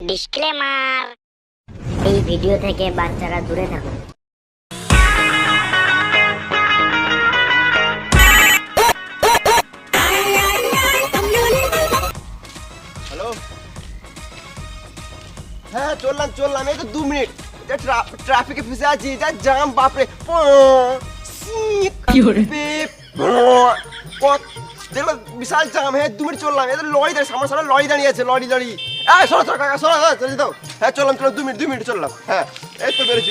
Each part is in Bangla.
ডিসক্লেমার, এই ভিডিও থেকে বাচ্চারা দূরে থাকুন। হ্যালো, হ্যাঁ চললাম এই তো 2 মিনিট। ট্রাফিকে ফেসে আছি, যা জাম বাপরে। দেখো বিশাল জাম। হ্যাঁ 2 মিনিট চললাম, এই তো লরি দাঁড়িয়ে, সামনে লরি দাঁড়িয়ে আছে, লরি দাঁড়িয়ে। সরো কাকা, সরো চলে দাও। হ্যাঁ চললাম 2 মিনিট চললাম। হ্যাঁ এই তো বেরোচ্ছি।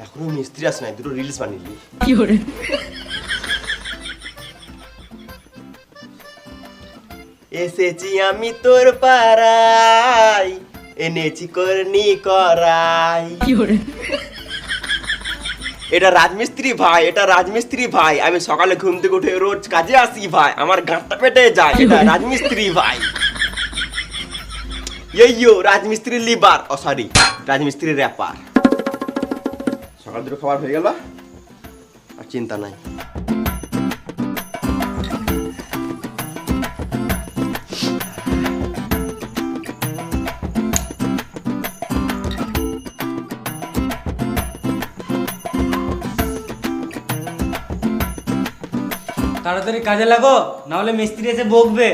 এখনো মিস্ত্রি আসে নাই, দুটো রিলস বানিয়ে এসেছি আমি তোর পাড়াই, এনেছি করনি করাই। এটা রাজমিস্ত্রি ভাই, আমি সকালে ঘুম থেকে উঠে রোজ কাজে আসি ভাই, আমার গাঁটটা পেটে যায়। এটা রাজমিস্ত্রি ভাই। রাজমিস্ত্রি লিবার, সরি রাজমিস্ত্রি র্যাপার। সকাল দুটো খাবার হয়ে গেল, আর চিন্তা নাই। তাড়াতাড়ি কাজে লাগো, না হলে মিস্ত্রি এসে বকবে।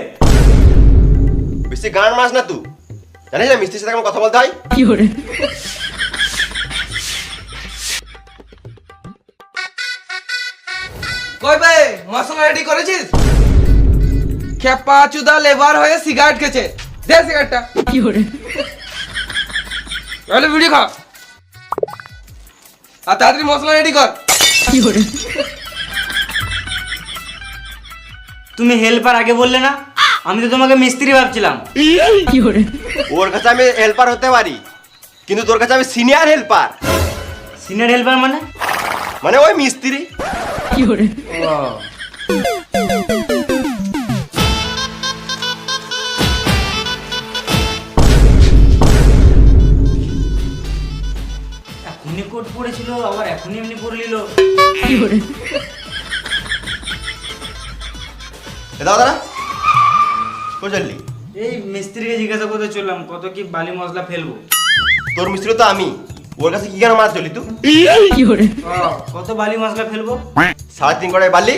বেশি গান মাস না তুই, জানিস না মিস্ত্রির সাথে কেমন কথা বলতে হয়। কই বে, মশলা রেডি করেছিস? খেপা চুদা লেবার হয়ে সিগারেট খেছে, দে সিগারেটটা। তাহলে ভিডিও খা, আর তাড়াতাড়ি মশলা রেডি কর। তুমি হেল্পার আগে বললে না? আমি তো তোমাকে মিস্ত্রি ভাবছিলাম। ওর কাছে আমি হেল্পার হতে পারি, কিন্তু তোর কাছে আমি সিনিয়র হেল্পার। সিনিয়র হেল্পার মানে ওই মিস্ত্রি। এখনই কোট পড়েছিল, আবার এখনই এমনি পড়ে নিল। দাদা কই চললি? এই মিস্ত্রিকে জিজ্ঞাসা করতে চললাম, কত কি বালি মশলা ফেলবো। তোর মিস্ত্রি তো আমি, ওর কাছে কি কেন মাছ চলি তুই? কত বালি মশলা ফেলবো? 3.5 কড়াই বালি,